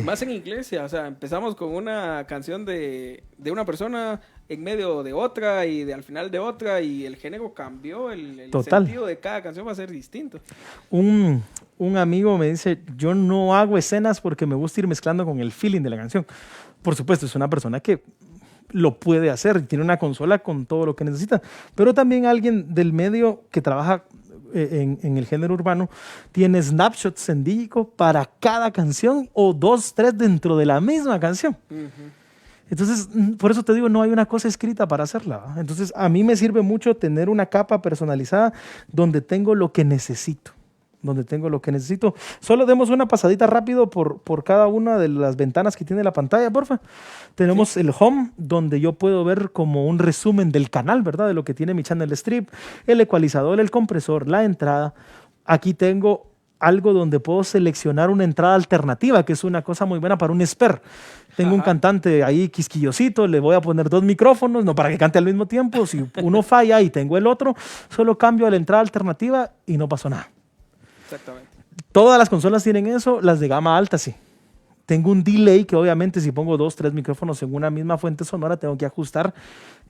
[SPEAKER 1] Más en iglesia, o sea, empezamos con una canción de una persona en medio de otra y al final de otra y el género cambió, el sentido de cada canción va a ser distinto.
[SPEAKER 2] Un amigo me dice, yo no hago escenas porque me gusta ir mezclando con el feeling de la canción. Por supuesto, es una persona que lo puede hacer, tiene una consola con todo lo que necesita, pero también alguien del medio que trabaja en el género urbano, tiene snapshots en Digico para cada canción o 2, 3 dentro de la misma canción. Uh-huh. Entonces, por eso te digo, no hay una cosa escrita para hacerla, ¿va? Entonces, a mí me sirve mucho tener una capa personalizada donde tengo lo que necesito. Solo demos una pasadita rápido por cada una de las ventanas que tiene la pantalla, porfa. Tenemos el home, donde yo puedo ver como un resumen del canal, ¿verdad? De lo que tiene mi channel strip, el ecualizador, el compresor, la entrada. Aquí tengo algo donde puedo seleccionar una entrada alternativa, que es una cosa muy buena para un spare. Tengo un cantante ahí quisquillosito, le voy a poner 2 micrófonos, no para que cante al mismo tiempo. Si uno falla y tengo el otro, solo cambio a la entrada alternativa y no pasó nada.
[SPEAKER 1] Exactamente.
[SPEAKER 2] Todas las consolas tienen eso, las de gama alta sí. Tengo un delay que obviamente si pongo 2, 3 micrófonos en una misma fuente sonora tengo que ajustar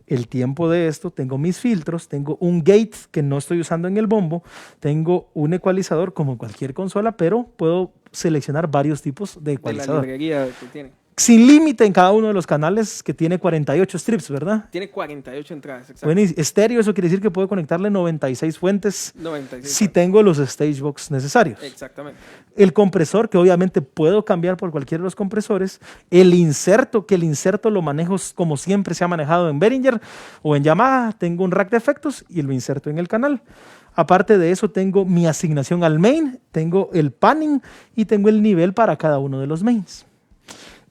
[SPEAKER 2] el tiempo de esto. Tengo mis filtros, tengo un gate que no estoy usando en el bombo, tengo un ecualizador como cualquier consola, pero puedo seleccionar varios tipos de ecualizador.
[SPEAKER 1] De la librería que tiene.
[SPEAKER 2] sin límite en cada uno de los canales, que tiene 48 strips, ¿verdad?
[SPEAKER 1] Tiene 48 entradas, exacto.
[SPEAKER 2] Bueno, y estéreo, eso quiere decir que puedo conectarle 96 fuentes
[SPEAKER 1] 96.
[SPEAKER 2] si tengo los Stagebox necesarios.
[SPEAKER 1] Exactamente.
[SPEAKER 2] El compresor, que obviamente puedo cambiar por cualquiera de los compresores. El inserto, que el inserto lo manejo como siempre se ha manejado en Behringer o en Yamaha. Tengo un rack de efectos y lo inserto en el canal. Aparte de eso, tengo mi asignación al main, tengo el panning y tengo el nivel para cada uno de los mains.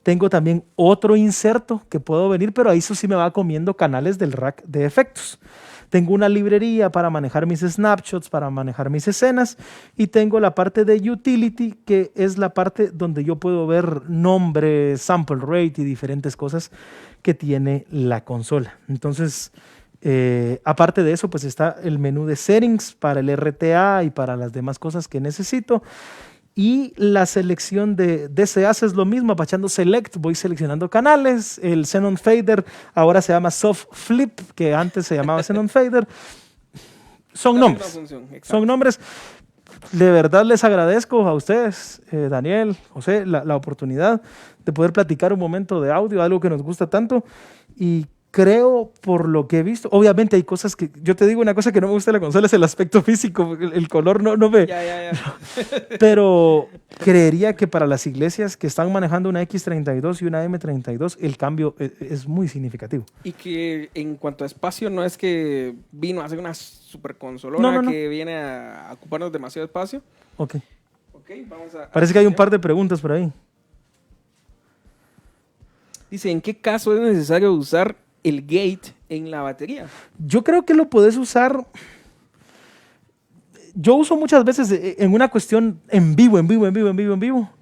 [SPEAKER 2] Tengo también otro inserto que puedo venir, pero ahí eso sí me va comiendo canales del rack de efectos. Tengo una librería para manejar mis snapshots, para manejar mis escenas, y tengo la parte de utility, que es la parte donde yo puedo ver nombre, sample rate y diferentes cosas que tiene la consola. Entonces, aparte de eso, pues está el menú de settings para el RTA y para las demás cosas que necesito. Y la selección de DCAs es lo mismo, apachando Select, voy seleccionando canales. El Xenon Fader ahora se llama Soft Flip, que antes se llamaba Xenon Fader. Son nombres. Son nombres. De verdad les agradezco a ustedes, Daniel, José, la oportunidad de poder platicar un momento de audio, algo que nos gusta tanto. Y creo, por lo que he visto, obviamente hay cosas que, yo te digo una cosa que no me gusta de la consola, es el aspecto físico, el color no me...
[SPEAKER 1] Ya.
[SPEAKER 2] Pero creería que para las iglesias que están manejando una X32 y una M32, el cambio es muy significativo.
[SPEAKER 1] Y que en cuanto a espacio, no es que vino a hacer una super consolona
[SPEAKER 2] No.
[SPEAKER 1] que viene a ocuparnos demasiado espacio.
[SPEAKER 2] Ok.
[SPEAKER 1] Vamos a...
[SPEAKER 2] Parece que hay un par de preguntas por ahí.
[SPEAKER 1] Dice, ¿en qué caso es necesario usar el gate en la batería?
[SPEAKER 2] Yo creo que lo puedes usar. Yo uso muchas veces en una cuestión en vivo.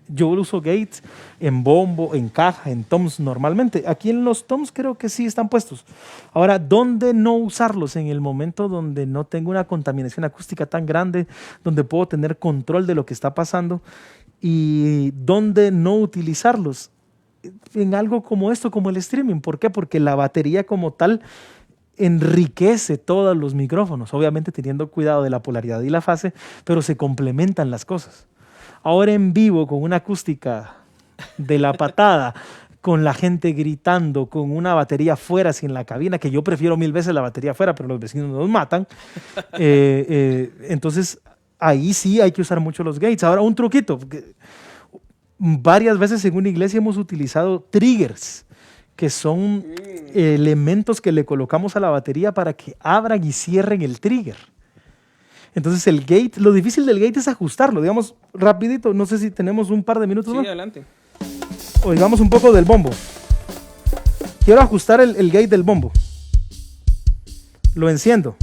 [SPEAKER 2] Yo uso gates en bombo, en caja, en toms normalmente. Aquí en los toms creo que sí están puestos. Ahora, ¿dónde no usarlos? En el momento donde no tengo una contaminación acústica tan grande, donde puedo tener control de lo que está pasando, y dónde no utilizarlos en algo como esto, como el streaming. ¿Por qué? Porque la batería como tal enriquece todos los micrófonos, obviamente teniendo cuidado de la polaridad y la fase, pero se complementan las cosas. Ahora en vivo, con una acústica de la patada, con la gente gritando, con una batería fuera, sin la cabina, que yo prefiero 1000 veces la batería fuera, pero los vecinos nos matan. Entonces, ahí sí hay que usar mucho los gates. Ahora, un truquito. Varias veces en una iglesia hemos utilizado triggers, que son elementos que le colocamos a la batería para que abran y cierren el trigger. Entonces el gate, lo difícil del gate es ajustarlo, digamos, rapidito, no sé si tenemos un par de minutos.
[SPEAKER 1] Sí,
[SPEAKER 2] ¿no?
[SPEAKER 1] adelante.
[SPEAKER 2] Oigamos un poco del bombo. Quiero ajustar el gate del bombo. Lo enciendo.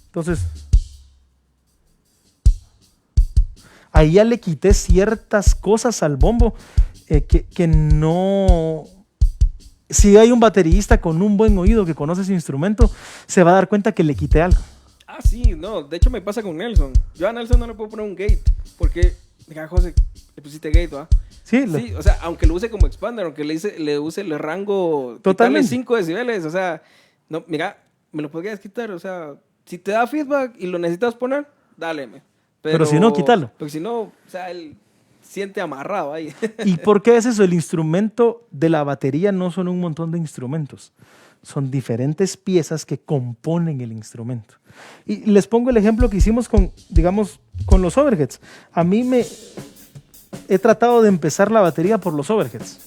[SPEAKER 2] Entonces, ahí ya le quité ciertas cosas al bombo que no... Si hay un baterista con un buen oído que conoce ese instrumento, se va a dar cuenta que le quité algo.
[SPEAKER 1] Ah, sí, no. De hecho, me pasa con Nelson. Yo a Nelson no le puedo poner un gate. Porque, mira, José, le pusiste gate, ¿va?
[SPEAKER 2] Sí,
[SPEAKER 1] Sí, o sea, aunque lo use como expander, aunque le use el rango...
[SPEAKER 2] Totalmente.
[SPEAKER 1] 5 decibeles, o sea... No, mira, me lo podrías quitar, o sea... Si te da feedback y lo necesitas poner, dale.
[SPEAKER 2] Pero si no, quítalo.
[SPEAKER 1] Porque si no, o sea, él siente amarrado ahí.
[SPEAKER 2] ¿Y por qué es eso? El instrumento de la batería no son un montón de instrumentos. Son diferentes piezas que componen el instrumento. Y les pongo el ejemplo que hicimos con, digamos, con los overheads. A mí he tratado de empezar la batería por los overheads.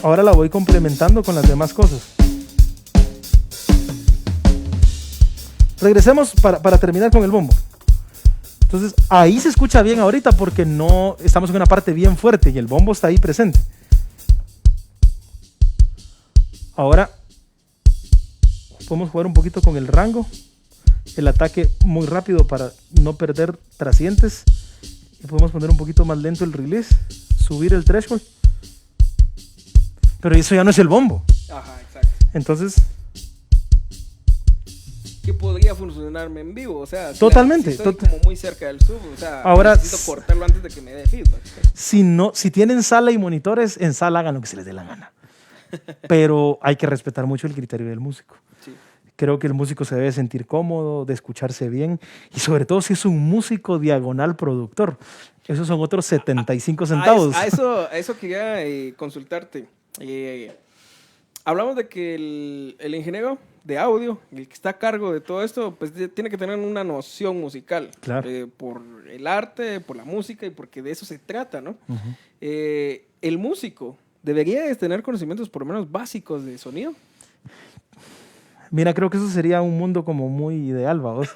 [SPEAKER 2] Ahora la voy complementando con las demás cosas. Regresemos para terminar con el bombo. Entonces, ahí se escucha bien ahorita porque no estamos en una parte bien fuerte y el bombo está ahí presente. Ahora, podemos jugar un poquito con el rango, el ataque muy rápido para no perder trascientes. Y podemos poner un poquito más lento el release, subir el threshold. Pero eso ya no es el bombo.
[SPEAKER 1] Ajá, exacto.
[SPEAKER 2] Entonces...
[SPEAKER 1] que podría funcionarme en vivo, o sea,
[SPEAKER 2] totalmente.
[SPEAKER 1] Si estoy como muy cerca del sub, o sea,
[SPEAKER 2] ahora,
[SPEAKER 1] necesito cortarlo antes de que me dé feedback.
[SPEAKER 2] Si tienen sala y monitores, en sala hagan lo que se les dé la gana. Pero hay que respetar mucho el criterio del músico.
[SPEAKER 1] Sí.
[SPEAKER 2] Creo que el músico se debe sentir cómodo, de escucharse bien, y sobre todo si es un músico diagonal productor. Esos son otros 75 centavos.
[SPEAKER 1] A eso quería consultarte. Hablamos de que el ingeniero de audio, el que está a cargo de todo esto, pues tiene que tener una noción musical.
[SPEAKER 2] Claro.
[SPEAKER 1] Por el arte, por la música y porque de eso se trata, ¿no?
[SPEAKER 2] Ujú.
[SPEAKER 1] El músico debería de tener conocimientos por lo menos básicos de sonido.
[SPEAKER 2] Mira, creo que eso sería un mundo como muy ideal, vamos.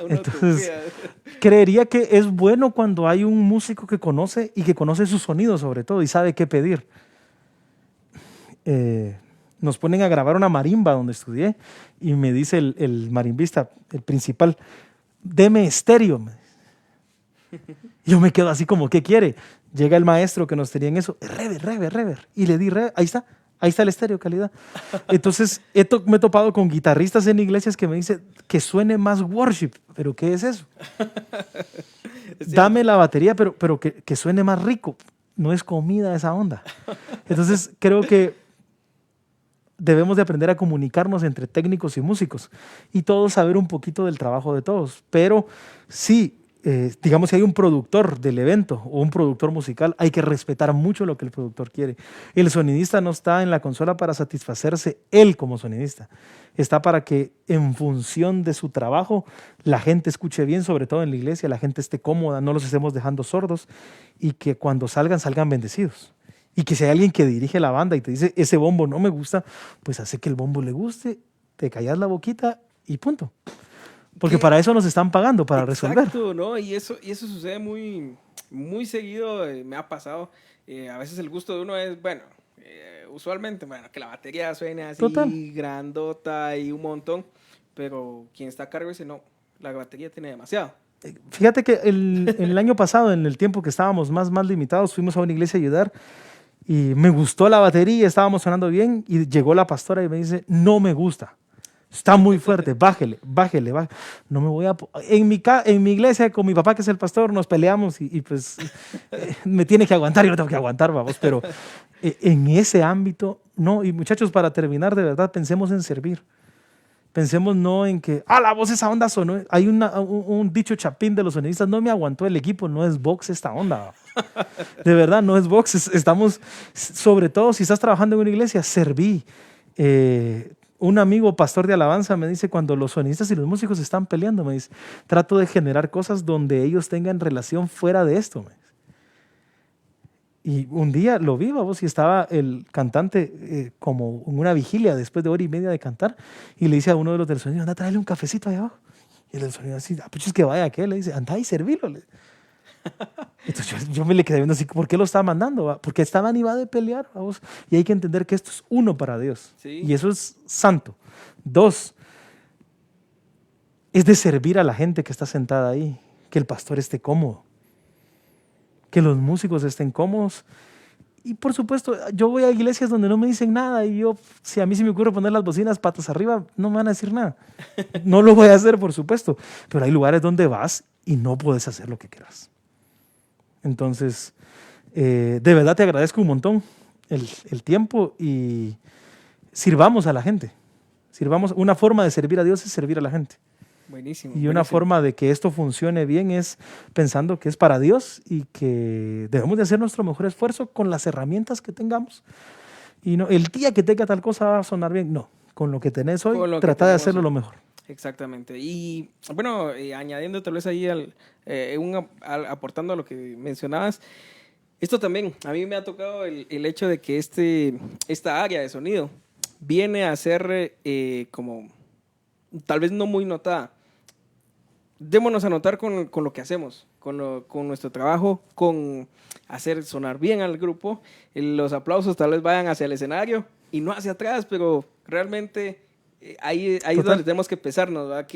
[SPEAKER 1] Una
[SPEAKER 2] Entonces,
[SPEAKER 1] utopía.
[SPEAKER 2] creería que es bueno cuando hay un músico que conoce y que conoce su sonido sobre todo y sabe qué pedir. Nos ponen a grabar una marimba donde estudié y me dice el marimbista, el principal, deme estéreo. Yo me quedo así como, ¿qué quiere? Llega el maestro que nos tenía en eso, rever. Y le di rever, ahí está el estéreo, calidad. Entonces, me he topado con guitarristas en iglesias que me dicen que suene más worship. ¿Pero qué es eso? Dame la batería, pero que suene más rico. No es comida esa onda. Entonces, creo que debemos de aprender a comunicarnos entre técnicos y músicos y todos saber un poquito del trabajo de todos. Pero sí, digamos que hay un productor del evento o un productor musical, hay que respetar mucho lo que el productor quiere. El sonidista no está en la consola para satisfacerse él como sonidista. Está para que en función de su trabajo la gente escuche bien, sobre todo en la iglesia, la gente esté cómoda, no los estemos dejando sordos y que cuando salgan bendecidos. Y que si hay alguien que dirige la banda y te dice, ese bombo no me gusta, pues hace que el bombo le guste, te callas la boquita y punto. Porque para eso nos están pagando, para resolver.
[SPEAKER 1] Exacto, ¿no? Y eso sucede muy, muy seguido, me ha pasado. A veces el gusto de uno es, bueno, usualmente, bueno, que la batería suene así,
[SPEAKER 2] Total.
[SPEAKER 1] grandota y un montón, pero quien está a cargo dice, no, la batería tiene demasiado.
[SPEAKER 2] Fíjate que el año pasado, en el tiempo que estábamos más limitados, fuimos a una iglesia a ayudar y me gustó la batería, estábamos sonando bien y llegó la pastora y me dice, no me gusta. Está muy fuerte, bájele. No me voy a... En mi iglesia, con mi papá, que es el pastor, nos peleamos y pues me tiene que aguantar, yo no tengo que aguantar, vamos, pero en ese ámbito, no. Y muchachos, para terminar, de verdad, pensemos en servir. Pensemos no en que, la voz esa onda sonó. Hay un dicho chapín de los sonidistas, no me aguantó el equipo, no es box esta onda. De verdad, no es box. Estamos, sobre todo, si estás trabajando en una iglesia, serví. Un amigo pastor de alabanza me dice, cuando los sonistas y los músicos están peleando, me dice, trato de generar cosas donde ellos tengan relación fuera de esto. Me dice. Y un día lo vi, vos, y estaba el cantante como en una vigilia después de 1 hora y media de cantar y le dice a uno de los del sonido, anda, tráele un cafecito allá abajo. Y el del sonido así, pues es que vaya, ¿qué? Le dice, anda y servilo. Entonces yo me le quedé viendo así, ¿por qué lo estaba mandando? Va? Porque estaban y va de pelear, vamos. Y hay que entender que esto es uno para Dios.
[SPEAKER 1] Sí.
[SPEAKER 2] Y eso es santo. 2, es de servir a la gente que está sentada ahí, que el pastor esté cómodo, que los músicos estén cómodos. Y por supuesto, yo voy a iglesias donde no me dicen nada y yo, si a mí se me ocurre poner las bocinas patas arriba, no me van a decir nada. No lo voy a hacer, por supuesto. Pero hay lugares donde vas y no puedes hacer lo que quieras. Entonces, de verdad te agradezco un montón el tiempo y sirvamos a la gente. Una forma de servir a Dios es servir a la gente.
[SPEAKER 1] Buenísimo.
[SPEAKER 2] Y una forma de que esto funcione bien es pensando que es para Dios y que debemos de hacer nuestro mejor esfuerzo con las herramientas que tengamos. Y no, el día que tenga tal cosa va a sonar bien. No, con lo que tenés hoy, trata de hacerlo lo mejor.
[SPEAKER 1] Exactamente. Y bueno, añadiendo tal vez ahí, aportando a lo que mencionabas, esto también, a mí me ha tocado el hecho de que esta área de sonido viene a ser como, tal vez no muy notada. Démonos a notar con lo que hacemos, con nuestro trabajo, con hacer sonar bien al grupo. Los aplausos tal vez vayan hacia el escenario y no hacia atrás, pero realmente ahí es donde tenemos que pesarnos, ¿verdad?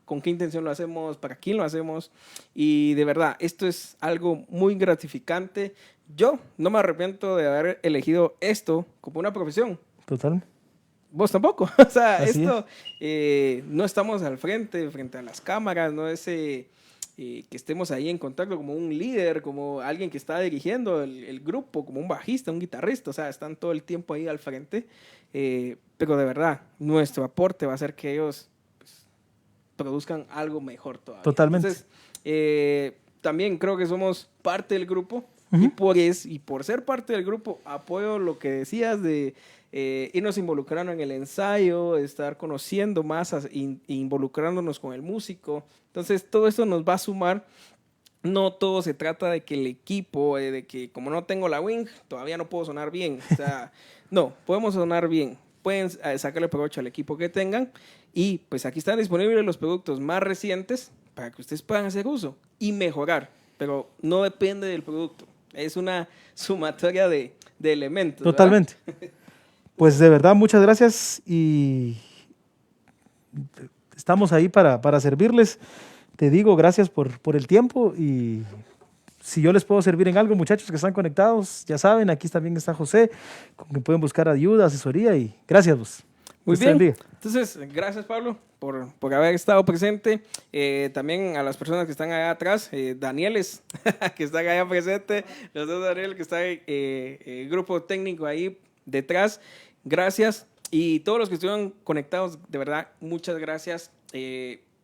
[SPEAKER 1] ¿Con qué intención lo hacemos? ¿Para quién lo hacemos? Y de verdad, esto es algo muy gratificante. Yo no me arrepiento de haber elegido esto como una profesión.
[SPEAKER 2] Total.
[SPEAKER 1] Vos tampoco. O sea,
[SPEAKER 2] Así
[SPEAKER 1] esto no estamos al frente a las cámaras, no es que estemos ahí en contacto como un líder, como alguien que está dirigiendo el grupo, como un bajista, un guitarrista. O sea, están todo el tiempo ahí al frente. Pero de verdad, nuestro aporte va a hacer que ellos pues, produzcan algo mejor todavía.
[SPEAKER 2] Totalmente.
[SPEAKER 1] Entonces, también creo que somos parte del grupo.
[SPEAKER 2] Ujú.
[SPEAKER 1] Y por ser parte del grupo, apoyo lo que decías de irnos involucrando en el ensayo, estar conociendo más, involucrándonos con el músico. Entonces, todo esto nos va a sumar. No todo se trata de que el equipo, de que como no tengo la wing, todavía no puedo sonar bien. O sea, no, podemos sonar bien. Pueden sacarle provecho al equipo que tengan. Y pues aquí están disponibles los productos más recientes para que ustedes puedan hacer uso y mejorar. Pero no depende del producto. Es una sumatoria de elementos.
[SPEAKER 2] Totalmente. Pues de verdad, muchas gracias y estamos ahí para servirles. Te digo gracias por el tiempo y si yo les puedo servir en algo, muchachos que están conectados, ya saben, aquí también está José, con quien pueden buscar ayuda, asesoría y gracias vos.
[SPEAKER 1] Muy
[SPEAKER 2] Dios te
[SPEAKER 1] bien.
[SPEAKER 2] bendiga.
[SPEAKER 1] Entonces, gracias Pablo por haber estado presente. También a las personas que están allá atrás, Danieles, que están allá presente, los dos Daniel que están el grupo técnico ahí detrás. Gracias. Y todos los que estuvieron conectados, de verdad, muchas gracias.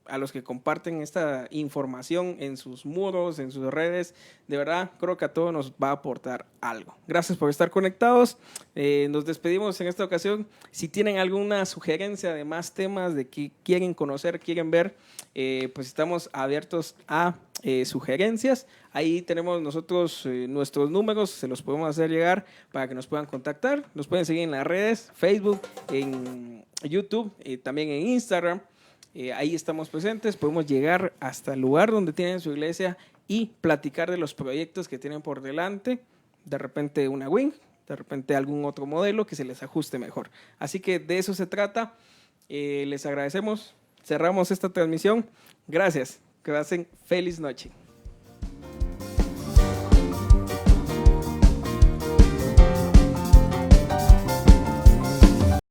[SPEAKER 1] A los que comparten esta información en sus muros, en sus redes, de verdad creo que a todos nos va a aportar algo. Gracias por estar conectados. Nos despedimos en esta ocasión. Si tienen alguna sugerencia de más temas de que quieren conocer, quieren ver, pues estamos abiertos a sugerencias. Ahí tenemos nosotros nuestros números, se los podemos hacer llegar para que nos puedan contactar. Nos pueden seguir en las redes, Facebook, en YouTube, también en Instagram. Ahí estamos presentes, podemos llegar hasta el lugar donde tienen su iglesia y platicar de los proyectos que tienen por delante, de repente una wing, de repente algún otro modelo que se les ajuste mejor. Así que de eso se trata, les agradecemos, cerramos esta transmisión, gracias, que pasen feliz noche.